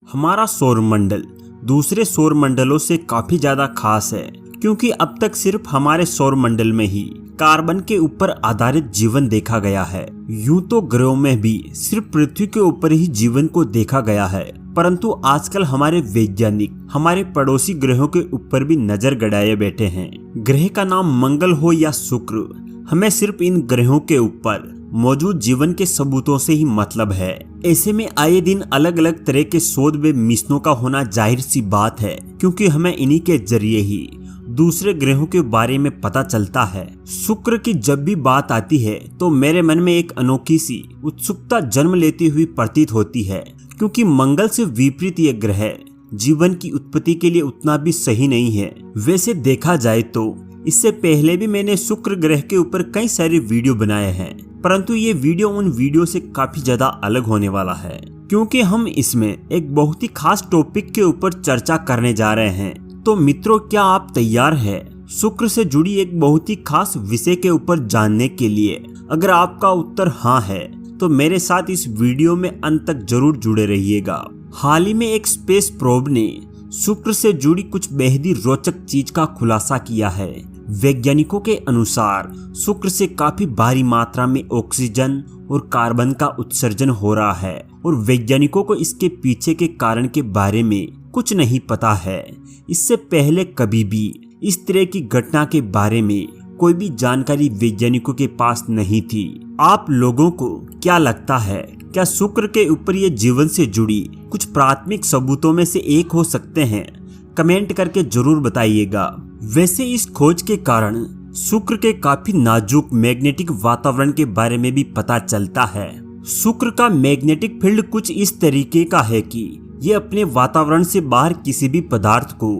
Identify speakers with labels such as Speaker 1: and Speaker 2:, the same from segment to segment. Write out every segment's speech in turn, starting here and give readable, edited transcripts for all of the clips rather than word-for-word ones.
Speaker 1: हमारा सौरमंडल दूसरे सौरमंडलों से काफी ज्यादा खास है, क्योंकि अब तक सिर्फ हमारे सौरमंडल में ही कार्बन के ऊपर आधारित जीवन देखा गया है। यूं तो ग्रहों में भी सिर्फ पृथ्वी के ऊपर ही जीवन को देखा गया है, परंतु आजकल हमारे वैज्ञानिक हमारे पड़ोसी ग्रहों के ऊपर भी नजर गड़ाए बैठे हैं। ग्रह का नाम मंगल हो या शुक्र, हमें सिर्फ इन ग्रहों के ऊपर मौजूद जीवन के सबूतों से ही मतलब है। ऐसे में आए दिन अलग अलग तरह के शोध व मिशनों का होना जाहिर सी बात है, क्योंकि हमें इन्हीं के जरिए ही दूसरे ग्रहों के बारे में पता चलता है। शुक्र की जब भी बात आती है तो मेरे मन में एक अनोखी सी उत्सुकता जन्म लेती हुई प्रतीत होती है, क्योंकि मंगल से विपरीत ये ग्रह जीवन की उत्पत्ति के लिए उतना भी सही नहीं है। वैसे देखा जाए तो इससे पहले भी मैंने शुक्र ग्रह के ऊपर कई सारे वीडियो बनाए हैं, परंतु ये वीडियो उन वीडियो से काफी ज्यादा अलग होने वाला है, क्योंकि हम इसमें एक बहुत ही खास टॉपिक के ऊपर चर्चा करने जा रहे हैं। तो मित्रों, क्या आप तैयार हैं शुक्र से जुड़ी एक बहुत ही खास विषय के ऊपर जानने के लिए? अगर आपका उत्तर हाँ है तो मेरे साथ इस वीडियो में अंत तक जरूर जुड़े रहिएगा। हाल ही में एक स्पेस प्रोब ने शुक्र से जुड़ी कुछ बेहद ही रोचक चीज का खुलासा किया है। वैज्ञानिकों के अनुसार शुक्र से काफी भारी मात्रा में ऑक्सीजन और कार्बन का उत्सर्जन हो रहा है, और वैज्ञानिकों को इसके पीछे के कारण के बारे में कुछ नहीं पता है। इससे पहले कभी भी इस तरह की घटना के बारे में कोई भी जानकारी वैज्ञानिकों के पास नहीं थी। आप लोगों को क्या लगता है, क्या शुक्र के ऊपर ये जीवन से जुड़ी कुछ प्राथमिक सबूतों में से एक हो सकते हैं? कमेंट करके जरूर बताइएगा। वैसे इस खोज के कारण शुक्र के काफी नाजुक मैग्नेटिक वातावरण के बारे में भी पता चलता है। शुक्र का मैग्नेटिक फील्ड कुछ इस तरीके का है कि ये अपने वातावरण से बाहर किसी भी पदार्थ को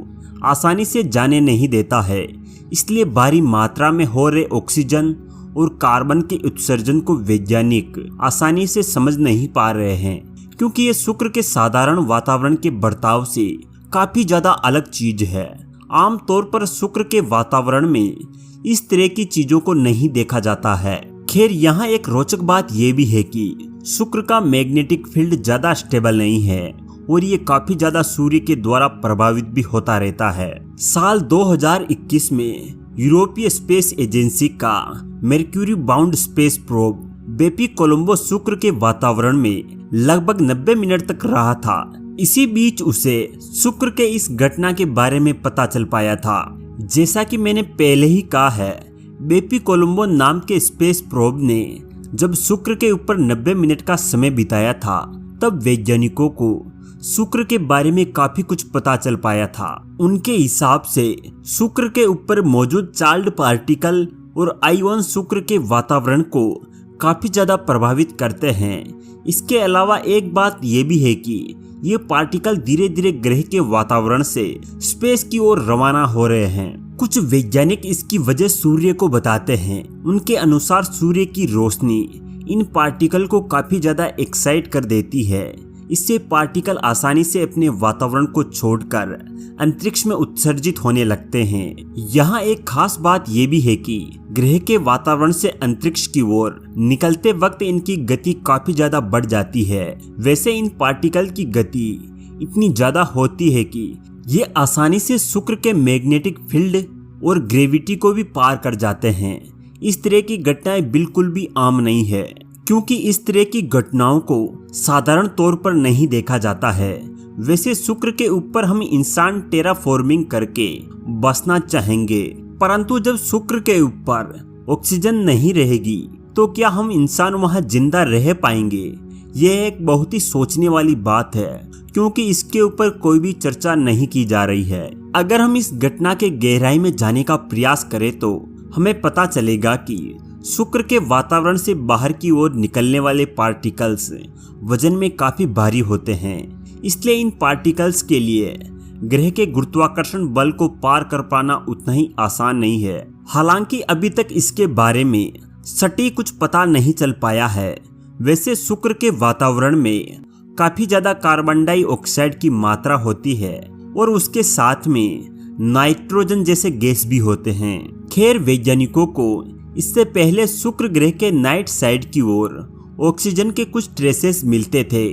Speaker 1: आसानी से जाने नहीं देता है, इसलिए भारी मात्रा में हो रहे ऑक्सीजन और कार्बन के उत्सर्जन को वैज्ञानिक आसानी से समझ नहीं पा रहे हैं, क्योंकि ये शुक्र के साधारण वातावरण के बर्ताव से काफी ज्यादा अलग चीज है। आमतौर पर शुक्र के वातावरण में इस तरह की चीजों को नहीं देखा जाता है। खैर, यहाँ एक रोचक बात यह भी है कि शुक्र का मैग्नेटिक फील्ड ज्यादा स्टेबल नहीं है और ये काफी ज्यादा सूर्य के द्वारा प्रभावित भी होता रहता है। साल 2021 में यूरोपीय स्पेस एजेंसी का Mercury bound space probe BepiColombo शुक्र के वातावरण में लगभग 90 मिनट तक रहा था। इसी बीच उसे शुक्र के इस घटना के बारे में पता चल पाया था। जैसा कि मैंने पहले ही कहा है, बेपी कोलंबो नाम के स्पेस प्रोब ने जब शुक्र के ऊपर 90 मिनट का समय बिताया था, तब वैज्ञानिकों को शुक्र के बारे में काफी कुछ पता चल पाया था। उनके हिसाब से शुक्र के ऊपर मौजूद चार्ल्ड पार्टिकल और आयोन शुक्र के वातावरण को काफी ज्यादा प्रभावित करते हैं। इसके अलावा एक बात यह भी है कि ये पार्टिकल धीरे धीरे ग्रह के वातावरण से स्पेस की ओर रवाना हो रहे हैं। कुछ वैज्ञानिक इसकी वजह सूर्य को बताते हैं। उनके अनुसार सूर्य की रोशनी इन पार्टिकल को काफी ज्यादा एक्साइट कर देती है। इससे पार्टिकल आसानी से अपने वातावरण को छोड़कर अंतरिक्ष में उत्सर्जित होने लगते हैं। यहाँ एक खास बात यह भी है कि ग्रह के वातावरण से अंतरिक्ष की ओर निकलते वक्त इनकी गति काफी ज्यादा बढ़ जाती है। वैसे इन पार्टिकल की गति इतनी ज्यादा होती है कि ये आसानी से शुक्र के मैग्नेटिक फील्ड और ग्रेविटी को भी पार कर जाते हैं। इस तरह की घटनाएं बिल्कुल भी आम नहीं है, क्योंकि इस तरह की घटनाओं को साधारण तौर पर नहीं देखा जाता है। वैसे शुक्र के ऊपर हम इंसान टेराफॉर्मिंग करके बसना चाहेंगे, परंतु जब शुक्र के ऊपर ऑक्सीजन नहीं रहेगी तो क्या हम इंसान वहां जिंदा रह पाएंगे? यह एक बहुत ही सोचने वाली बात है, क्योंकि इसके ऊपर कोई भी चर्चा नहीं की जा रही है। अगर हम इस घटना के गहराई में जाने का प्रयास करें तो हमें पता चलेगा कि शुक्र के वातावरण से बाहर की ओर निकलने वाले पार्टिकल्स वजन में काफी भारी होते हैं, इसलिए इन पार्टिकल्स के लिए ग्रह के गुरुत्वाकर्षण बल को पार कर पाना उतना ही आसान नहीं है। हालांकि अभी तक इसके बारे में सटीक कुछ पता नहीं चल पाया है। वैसे शुक्र के वातावरण में काफी ज्यादा कार्बन डाइऑक्साइड की मात्रा होती है और उसके साथ में नाइट्रोजन जैसे गैस भी होते हैं। खैर, वैज्ञानिकों को इससे पहले शुक्र ग्रह के नाइट साइड की ओर ऑक्सीजन के कुछ ट्रेसेस मिलते थे,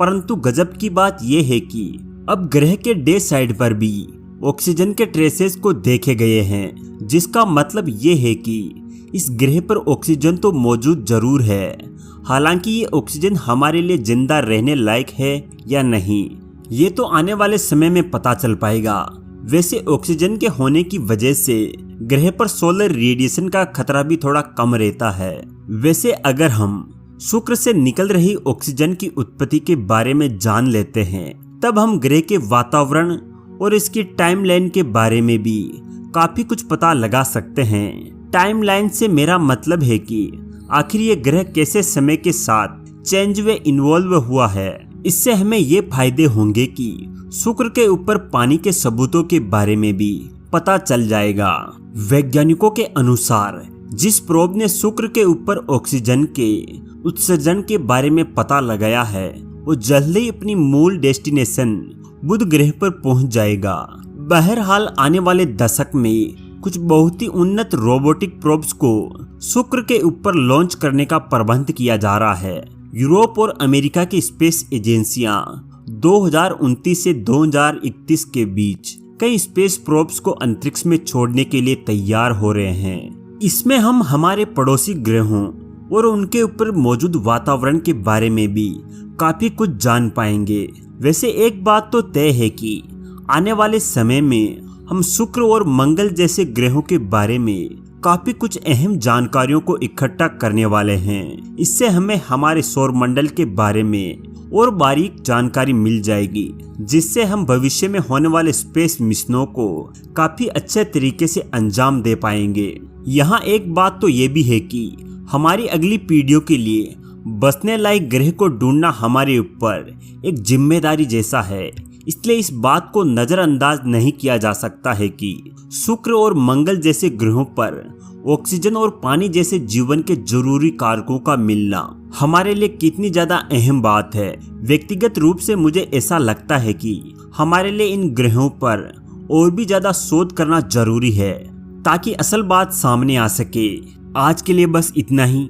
Speaker 1: परंतु गजब की बात यह है कि अब ग्रह के डे साइड पर भी ऑक्सीजन के ट्रेसेस को देखे गए हैं, जिसका मतलब ये है कि इस ग्रह पर ऑक्सीजन तो मौजूद जरूर है। हालांकि ये ऑक्सीजन हमारे लिए जिंदा रहने लायक है या नहीं, ये तो आने वाले समय में पता चल पाएगा। वैसे ऑक्सीजन के होने की वजह से ग्रह पर सोलर रेडिएशन का खतरा भी थोड़ा कम रहता है। वैसे अगर हम शुक्र से निकल रही ऑक्सीजन की उत्पत्ति के बारे में जान लेते हैं, तब हम ग्रह के वातावरण और इसकी टाइमलाइन के बारे में भी काफी कुछ पता लगा सकते हैं। टाइमलाइन से मेरा मतलब है कि आखिर ये ग्रह कैसे समय के साथ चेंज व इन्वॉल्व हुआ है। इससे हमें ये फायदे होंगे कि शुक्र के ऊपर पानी के सबूतों के बारे में भी पता चल जाएगा। वैज्ञानिकों के अनुसार जिस प्रोब ने शुक्र के ऊपर ऑक्सीजन के उत्सर्जन के बारे में पता लगाया है, वो जल्द ही अपनी मूल डेस्टिनेशन बुध ग्रह पर पहुंच जाएगा। बहरहाल आने वाले दशक में कुछ बहुत ही उन्नत रोबोटिक प्रोब्स को शुक्र के ऊपर लॉन्च करने का प्रबंध किया जा रहा है। यूरोप और अमेरिका की स्पेस एजेंसियां 2029 से 2031 के बीच कई स्पेस प्रोब्स को अंतरिक्ष में छोड़ने के लिए तैयार हो रहे हैं। इसमें हम हमारे पड़ोसी ग्रहों और उनके ऊपर मौजूद वातावरण के बारे में भी काफी कुछ जान पाएंगे। वैसे एक बात तो तय है कि आने वाले समय में हम शुक्र और मंगल जैसे ग्रहों के बारे में काफी कुछ अहम जानकारियों को इकट्ठा करने वाले हैं। इससे हमें हमारे सौरमंडल के बारे में और बारीक जानकारी मिल जाएगी, जिससे हम भविष्य में होने वाले स्पेस मिशनों को काफी अच्छे तरीके से अंजाम दे पाएंगे। यहाँ एक बात तो ये भी है कि हमारी अगली पीढ़ियों के लिए बसने लायक ग्रह को ढूंढना हमारे ऊपर एक जिम्मेदारी जैसा है। इसलिए इस बात को नजरअंदाज नहीं किया जा सकता है कि शुक्र और मंगल जैसे ग्रहों पर ऑक्सीजन और पानी जैसे जीवन के जरूरी कारकों का मिलना हमारे लिए कितनी ज्यादा अहम बात है। व्यक्तिगत रूप से मुझे ऐसा लगता है कि हमारे लिए इन ग्रहों पर और भी ज्यादा शोध करना जरूरी है, ताकि असल बात सामने आ सके। आज के लिए बस इतना ही।